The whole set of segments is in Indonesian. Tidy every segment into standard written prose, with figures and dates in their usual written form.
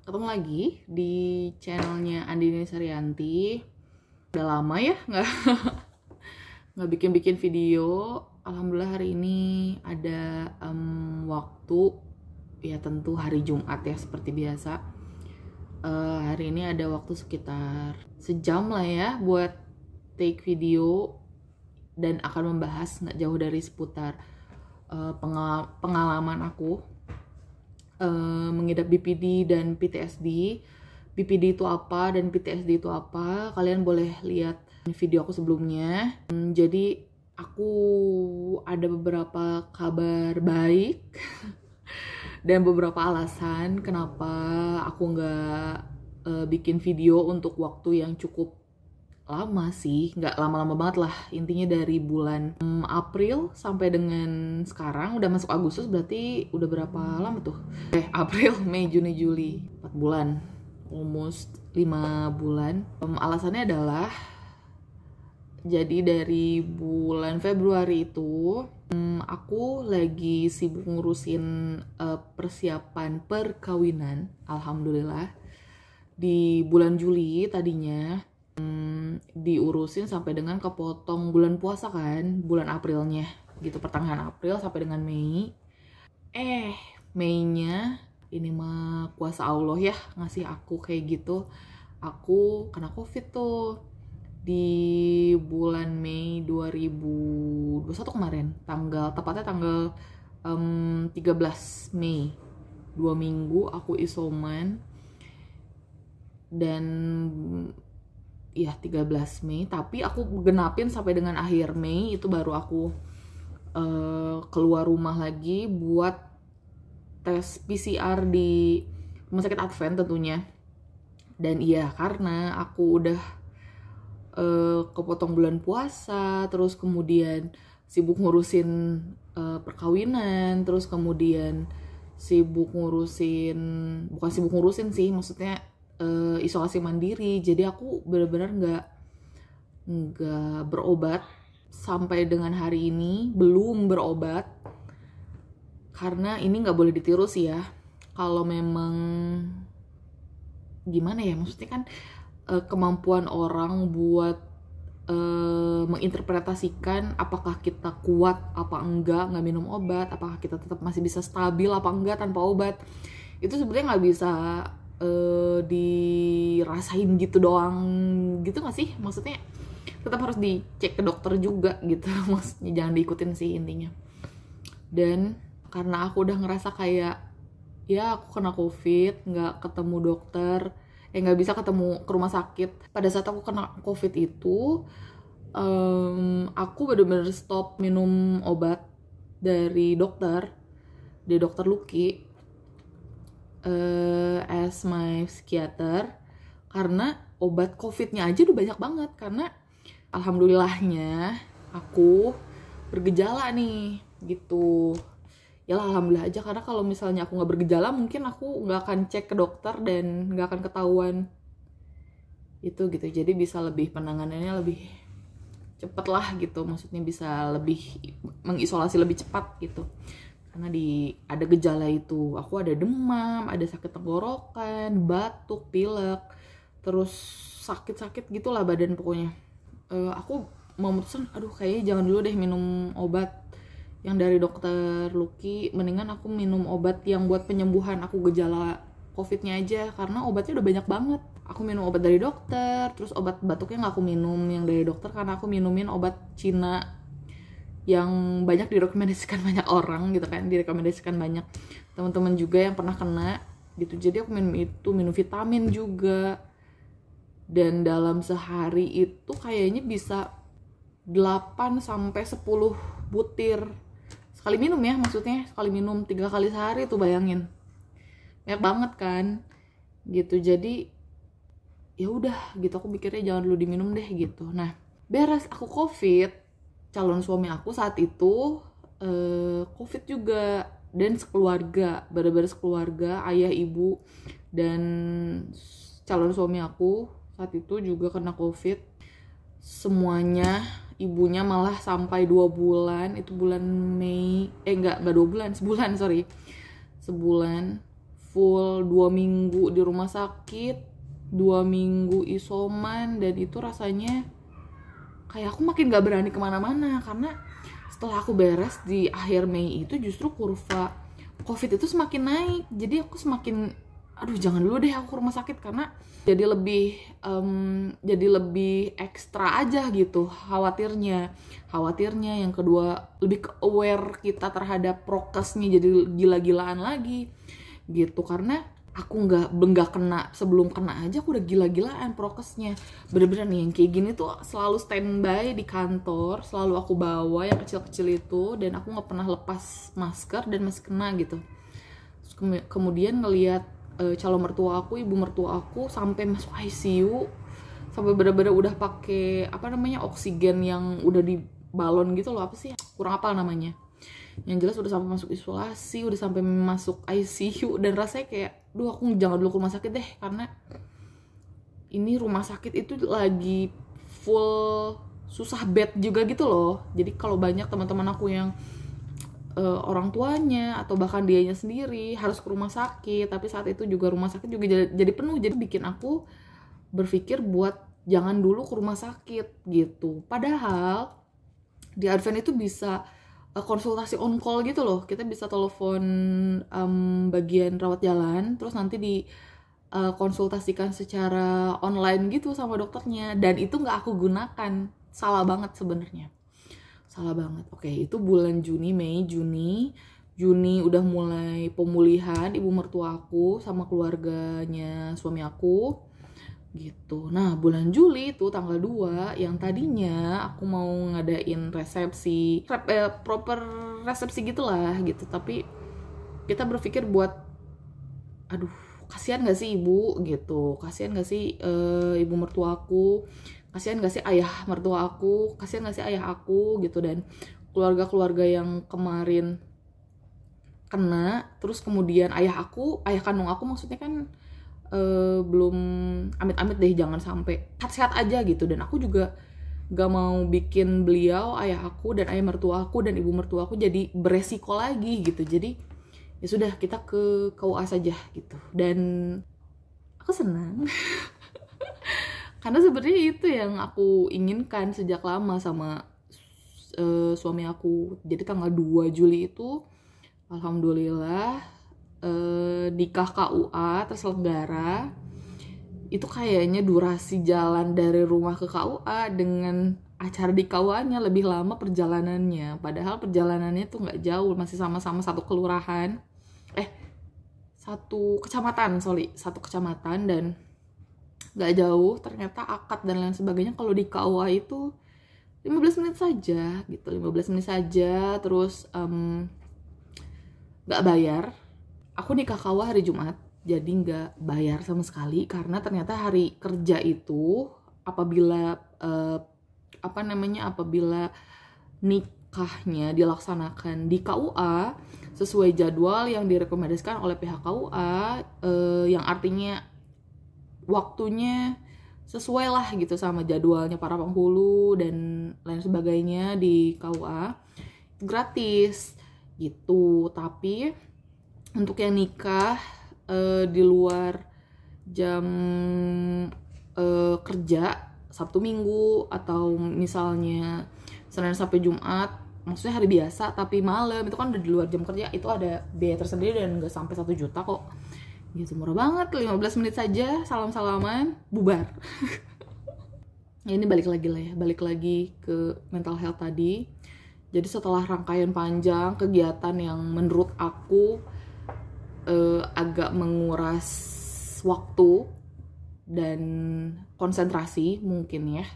ketemu lagi di channelnya Andini Saryanti. Udah lama ya nggak bikin video. Alhamdulillah hari ini ada waktu, ya tentu hari Jumat ya seperti biasa. Hari ini ada waktu sekitar sejam lah ya buat take video dan akan membahas nggak jauh dari seputar pengalaman aku mengidap BPD dan PTSD. BPD itu apa dan PTSD itu apa? Kalian boleh lihat video aku sebelumnya. Jadi aku ada beberapa kabar baik dan beberapa alasan kenapa aku nggak bikin video untuk waktu yang cukup lama sih, nggak lama-lama banget lah. Intinya dari bulan April sampai dengan sekarang udah masuk Agustus, berarti udah berapa lama tuh? April, Mei, Juni, Juli, 4 bulan, almost 5 bulan. Alasannya adalah jadi dari bulan Februari itu aku lagi sibuk ngurusin persiapan perkawinan. Alhamdulillah di bulan Juli tadinya diurusin sampai dengan kepotong bulan puasa kan, bulan Aprilnya gitu, pertengahan April sampai dengan Mei. Meinya ini mah kuasa Allah ya ngasih aku kayak gitu. Aku kena COVID tuh di bulan Mei 2021 kemarin, tepatnya tanggal 13 Mei. 2 minggu aku isoman dan ya 13 Mei, tapi aku genapin sampai dengan akhir Mei itu baru aku keluar rumah lagi buat tes PCR di Rumah Sakit Advent tentunya. Dan iya, karena aku udah kepotong bulan puasa, terus kemudian sibuk ngurusin perkawinan, terus kemudian bukan sibuk ngurusin sih, maksudnya isolasi mandiri. Jadi aku benar-benar nggak berobat sampai dengan hari ini, belum berobat karena ini nggak boleh ditiru sih ya. Kalau memang gimana ya, maksudnya kan kemampuan orang buat menginterpretasikan apakah kita kuat apa enggak nggak minum obat, apakah kita tetap masih bisa stabil apa enggak tanpa obat, itu sebenarnya nggak bisa dirasain gitu doang gitu nggak sih? Maksudnya tetap harus dicek ke dokter juga gitu. Maksudnya jangan diikutin sih intinya. Dan karena aku udah ngerasa kayak ya aku kena COVID, nggak ketemu dokter, nggak bisa ketemu ke rumah sakit. Pada saat aku kena COVID itu aku bener-bener stop minum obat dari dokter Lucky as my psikiater, karena obat COVID-nya aja udah banyak banget. Karena alhamdulillahnya aku bergejala nih gitu. Ya lah, alhamdulillah aja, karena kalau misalnya aku nggak bergejala mungkin aku nggak akan cek ke dokter dan nggak akan ketahuan itu gitu. Jadi bisa lebih penanganannya lebih cepet lah gitu, maksudnya bisa lebih mengisolasi lebih cepat gitu. Karena ada gejala itu, aku ada demam, ada sakit tenggorokan, batuk, pilek, terus sakit-sakit gitulah badan pokoknya. Aku memutuskan, aduh kayaknya jangan dulu deh minum obat yang dari dokter Lucky, mendingan aku minum obat yang buat penyembuhan aku gejala COVID-nya aja, karena obatnya udah banyak banget. Aku minum obat dari dokter, terus obat batuknya nggak aku minum yang dari dokter karena aku minumin obat Cina yang banyak direkomendasikan banyak orang gitu kan, direkomendasikan banyak teman-teman juga yang pernah kena gitu. Jadi aku minum vitamin juga, dan dalam sehari itu kayaknya bisa 8 sampai 10 butir sekali minum ya, maksudnya sekali minum 3 kali sehari tuh, bayangin banyak banget kan gitu. Jadi ya udah gitu, aku pikirnya jangan dulu diminum deh gitu. Nah, beres aku COVID, calon suami aku saat itu COVID juga, dan sekeluarga, bener-bener sekeluarga, ayah, ibu, dan calon suami aku saat itu juga kena COVID semuanya. Ibunya malah sampai 2 bulan, itu bulan Mei, enggak 2 bulan, sebulan, sorry, sebulan full 2 minggu di rumah sakit, 2 minggu isoman, dan itu rasanya kayak aku makin gak berani kemana-mana. Karena setelah aku beres di akhir Mei itu justru kurva COVID itu semakin naik. Jadi aku semakin, aduh jangan dulu deh aku ke rumah sakit, karena jadi lebih ekstra aja gitu khawatirnya. Yang kedua lebih ke aware kita terhadap prokesnya, jadi gila-gilaan lagi gitu. Karena aku nggak kena, sebelum kena aja aku udah gila-gilaan prokesnya. Bener-bener nih yang kayak gini tuh selalu standby di kantor, selalu aku bawa yang kecil-kecil itu, dan aku nggak pernah lepas masker dan masih kena gitu. Kemudian ngelihat calon mertua aku, ibu mertua aku sampai masuk ICU, sampai bener-bener udah pakai oksigen yang udah di balon gitu loh, apa sih, kurang apal namanya. Yang jelas udah sampai masuk isolasi, udah sampai masuk ICU, dan rasanya kayak, duh aku jangan dulu ke rumah sakit deh, karena ini rumah sakit itu lagi full susah bed juga gitu loh. Jadi kalau banyak teman-teman aku yang orang tuanya atau bahkan dianya sendiri harus ke rumah sakit, tapi saat itu juga rumah sakit juga jadi penuh, jadi bikin aku berpikir buat jangan dulu ke rumah sakit gitu. Padahal di Advent itu bisa konsultasi on call gitu loh. Kita bisa telepon bagian rawat jalan, terus nanti di konsultasikan secara online gitu sama dokternya, dan itu nggak aku gunakan. Salah banget sebenarnya, salah banget. Oke, itu bulan Mei, Juni udah mulai pemulihan ibu mertua aku sama keluarganya suami aku gitu. Nah, bulan Juli itu tanggal 2 yang tadinya aku mau ngadain resepsi, proper resepsi gitulah gitu, tapi kita berpikir buat, aduh kasihan gak sih ibu gitu, kasihan gak sih ibu mertua aku, kasihan gak sih ayah mertua aku, kasihan gak sih ayah aku gitu, dan keluarga-keluarga yang kemarin kena. Terus kemudian ayah kandung aku maksudnya kan belum, amit-amit deh jangan sampai, sehat-sehat aja gitu. Dan aku juga gak mau bikin beliau, ayah aku dan ayah mertua aku dan ibu mertua aku jadi beresiko lagi gitu. Jadi ya sudah, kita ke KUA saja gitu. Dan aku senang karena sebenarnya itu yang aku inginkan sejak lama sama suami aku. Jadi tanggal 2 Juli itu alhamdulillah nikah KUA terselenggara. Itu kayaknya durasi jalan dari rumah ke KUA dengan acara di KUA-nya lebih lama perjalanannya. Padahal perjalanannya tuh nggak jauh, masih sama-sama satu kelurahan, satu kecamatan, dan nggak jauh. Ternyata akad dan lain sebagainya kalau di KUA itu 15 menit saja gitu, 15 menit saja. Terus nggak bayar. Aku nikah KUA hari Jumat, jadi nggak bayar sama sekali, karena ternyata hari kerja itu apabila apabila nikahnya dilaksanakan di KUA sesuai jadwal yang direkomendasikan oleh pihak KUA, yang artinya waktunya sesuai lah gitu sama jadwalnya para penghulu dan lain sebagainya di KUA, gratis gitu. Tapi untuk yang nikah di luar jam kerja, Sabtu Minggu, atau misalnya Senin sampai Jumat, maksudnya hari biasa tapi malam, itu kan udah di luar jam kerja, itu ada biaya tersendiri dan nggak sampai 1 juta kok gitu. Murah banget, 15 menit saja, salam-salaman, bubar. Ya, ini balik lagi ke mental health tadi. Jadi setelah rangkaian panjang kegiatan yang menurut aku agak menguras waktu dan konsentrasi mungkin ya,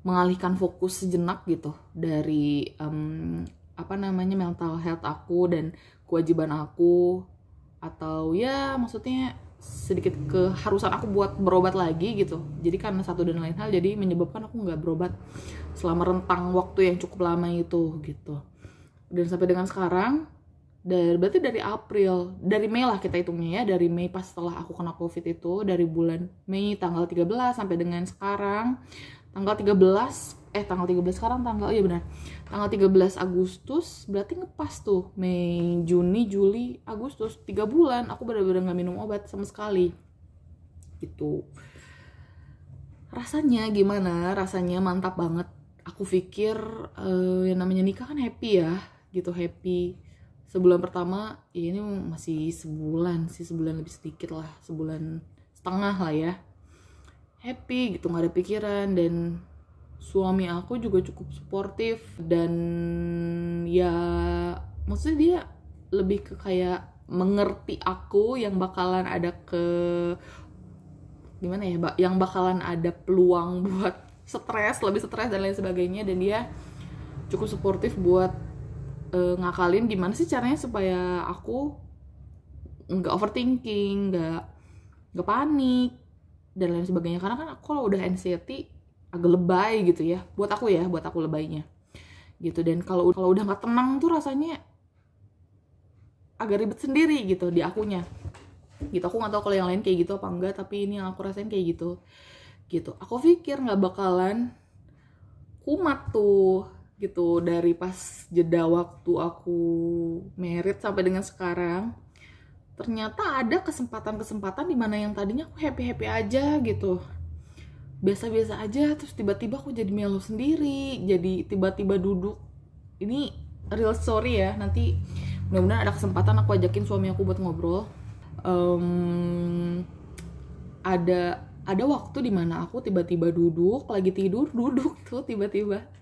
mengalihkan fokus sejenak gitu dari mental health aku dan kewajiban aku, atau ya maksudnya sedikit keharusan aku buat berobat lagi gitu. Jadi karena satu dan lain hal jadi menyebabkan aku nggak berobat selama rentang waktu yang cukup lama itu gitu. Dan sampai dengan sekarang, berarti dari Mei lah kita hitungnya ya, dari Mei pas setelah aku kena COVID itu, dari bulan Mei tanggal 13 sampai dengan sekarang tanggal 13 sekarang tanggal, iya benar, tanggal 13 Agustus, berarti ngepas tuh Mei, Juni, Juli, Agustus, 3 bulan aku benar-benar nggak minum obat sama sekali gitu. Rasanya gimana? Rasanya mantap banget. Aku pikir yang namanya nikah kan happy ya gitu, happy. Sebulan pertama ya ini masih sebulan sih, sebulan lebih sedikit lah, sebulan setengah lah ya, happy gitu, nggak ada pikiran. Dan suami aku juga cukup suportif, dan ya maksudnya dia lebih ke kayak mengerti aku yang bakalan ada gimana ya, yang bakalan ada peluang buat lebih stres dan lain sebagainya. Dan dia cukup suportif buat ngakalin gimana sih caranya supaya aku nggak overthinking, nggak panik dan lain sebagainya. Karena kan aku kalau udah anxiety agak lebay gitu ya, buat aku lebaynya gitu. Dan kalau udah nggak tenang tuh rasanya agak ribet sendiri gitu di akunya gitu. Aku nggak tahu kalau yang lain kayak gitu apa enggak, tapi ini yang aku rasain kayak gitu. Aku pikir nggak bakalan kumat tuh gitu dari pas jeda waktu aku married sampai dengan sekarang. Ternyata ada kesempatan-kesempatan dimana yang tadinya aku happy aja gitu, biasa-biasa aja, terus tiba-tiba aku jadi melo sendiri, jadi tiba-tiba duduk. Ini real story ya, nanti mudah-mudahan ada kesempatan aku ajakin suami aku buat ngobrol. Ada waktu dimana aku tiba-tiba duduk, lagi tidur, duduk tuh tiba-tiba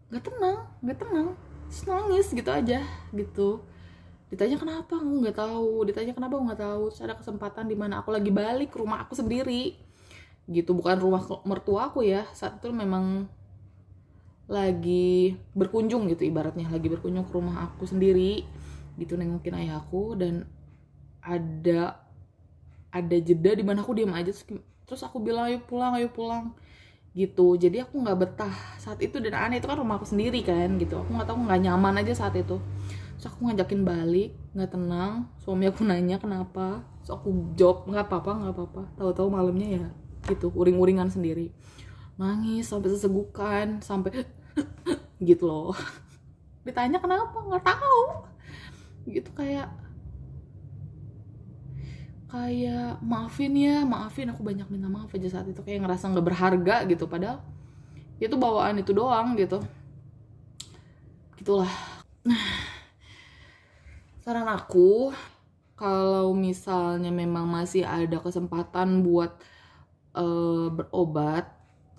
nggak tenang, terus nangis gitu aja gitu. Ditanya kenapa, aku nggak tahu. Terus ada kesempatan dimana aku lagi balik ke rumah aku sendiri gitu, bukan rumah mertua aku ya. Saat itu memang lagi berkunjung gitu, ibaratnya lagi berkunjung ke rumah aku sendiri gitu, nengokin ayahku. Dan ada jeda di mana aku diam aja, terus aku bilang ayo pulang gitu. Jadi aku nggak betah saat itu, dan aneh, itu kan rumah aku sendiri kan gitu, aku nggak tahu, nggak nyaman aja saat itu. Terus aku ngajakin balik, nggak tenang. Suami aku nanya kenapa, terus aku jawab nggak apa-apa. Tahu-tahu malamnya ya gitu, uring-uringan sendiri, nangis sampai sesegukan, sampai gitu loh. Ditanya kenapa, nggak tahu gitu, kayak maafin, aku banyak minta maaf aja saat itu, kayak ngerasa nggak berharga gitu, padahal itu bawaan itu doang gitu. Gitulah. Saran aku, kalau misalnya memang masih ada kesempatan buat berobat,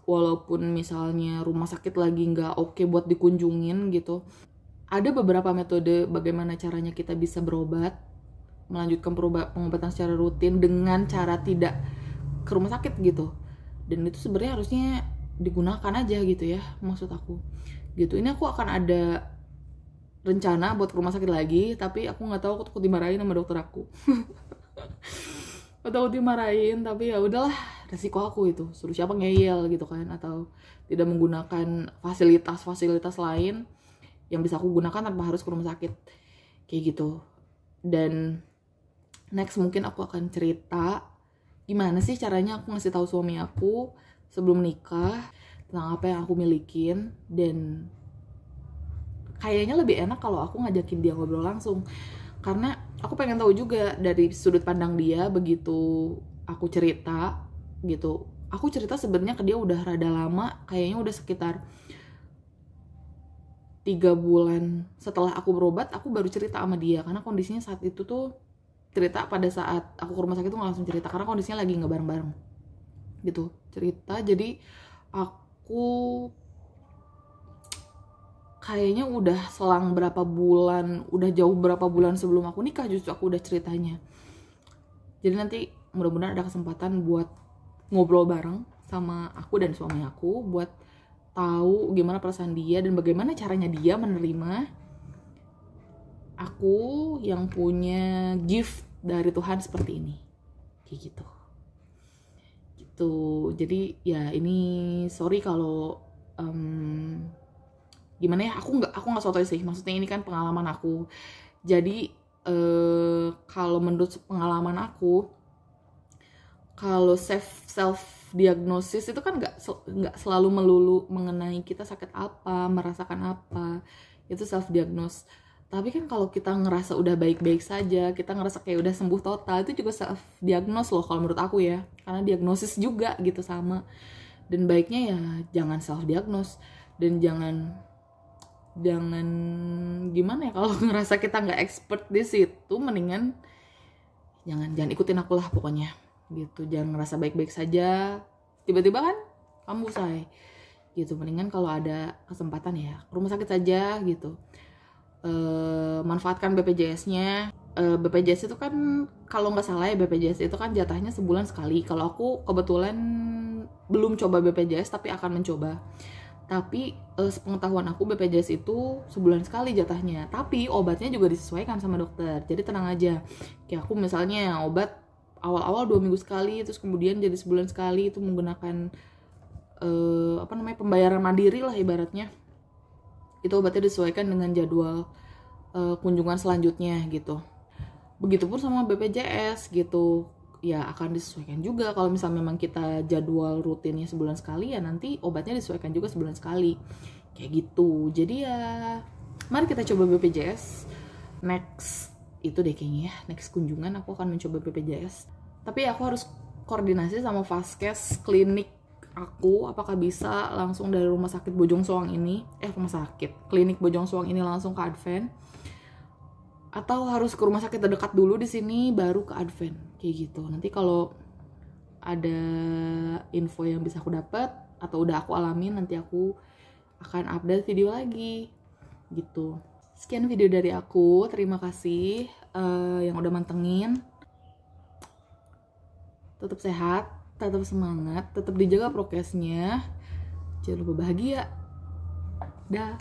walaupun misalnya rumah sakit lagi nggak oke buat dikunjungin gitu, ada beberapa metode bagaimana caranya kita bisa berobat, melanjutkan pengobatan secara rutin dengan cara tidak ke rumah sakit gitu. Dan itu sebenarnya harusnya digunakan aja gitu ya, maksud aku gitu. Ini aku akan ada rencana buat ke rumah sakit lagi, tapi aku nggak tahu, aku takut dimarahin sama dokter aku. Aku takut dimarahin, tapi ya udahlah, resiko aku itu, suruh siapa ngeyel gitu kan, atau tidak menggunakan fasilitas lain yang bisa aku gunakan tanpa harus ke rumah sakit kayak gitu. Dan next mungkin aku akan cerita gimana sih caranya aku ngasih tahu suami aku sebelum nikah tentang apa yang aku milikin. Dan kayaknya lebih enak kalau aku ngajakin dia ngobrol langsung, karena aku pengen tahu juga dari sudut pandang dia. Begitu aku cerita gitu, aku cerita sebenarnya ke dia udah rada lama, kayaknya udah sekitar 3 bulan setelah aku berobat, aku baru cerita sama dia. Karena kondisinya saat itu tuh, cerita pada saat aku ke rumah sakit tuh gak langsung cerita, karena kondisinya lagi gak bareng-bareng gitu, cerita. Jadi aku kayaknya udah selang berapa bulan, udah jauh berapa bulan sebelum aku nikah justru aku udah ceritanya. Jadi nanti mudah-mudahan ada kesempatan buat ngobrol bareng sama aku dan suami aku, buat tahu gimana perasaan dia dan bagaimana caranya dia menerima aku yang punya gift dari Tuhan seperti ini, kayak gitu. Jadi ya ini sorry kalau gimana ya, aku nggak sotoy sih, maksudnya ini kan pengalaman aku. Jadi kalau menurut pengalaman aku, kalau self diagnosis itu kan nggak selalu melulu mengenai kita sakit apa, merasakan apa, itu self diagnose. Tapi kan kalau kita ngerasa udah baik-baik saja, kita ngerasa kayak udah sembuh total, itu juga self diagnose loh kalau menurut aku ya, karena diagnosis juga gitu sama. Dan baiknya ya jangan self diagnose, dan jangan gimana ya, kalau ngerasa kita nggak expert di situ, mendingan jangan ikutin aku lah pokoknya gitu. Jangan ngerasa baik-baik saja tiba-tiba kan kamu usai gitu. Mendingan kalau ada kesempatan ya ke rumah sakit saja gitu. Manfaatkan BPJS-nya. BPJS itu kan kalau nggak salah ya, BPJS itu kan jatahnya sebulan sekali. Kalau aku kebetulan belum coba BPJS tapi akan mencoba. Tapi sepengetahuan aku BPJS itu sebulan sekali jatahnya. Tapi obatnya juga disesuaikan sama dokter. Jadi tenang aja. Kayak aku misalnya obat awal-awal 2 minggu sekali, terus kemudian jadi sebulan sekali, itu menggunakan pembayaran mandiri lah ibaratnya. Itu obatnya disesuaikan dengan jadwal kunjungan selanjutnya gitu. Begitupun sama BPJS gitu, ya akan disesuaikan juga. Kalau misalnya memang kita jadwal rutinnya sebulan sekali, ya nanti obatnya disesuaikan juga sebulan sekali kayak gitu. Jadi ya mari kita coba BPJS. Next itu deh kayaknya ya, next kunjungan aku akan mencoba BPJS. Tapi aku harus koordinasi sama vaskes klinik aku, apakah bisa langsung dari rumah sakit Bojong Soang ini, klinik Bojong Soang ini langsung ke Advent, atau harus ke rumah sakit terdekat dulu di sini baru ke Advent kayak gitu. Nanti kalau ada info yang bisa aku dapat atau udah aku alamin, nanti aku akan update video lagi gitu. Sekian video dari aku, terima kasih yang udah mantengin. Tetap sehat, tetap semangat, tetap dijaga prokesnya. Jangan lupa bahagia. Dah.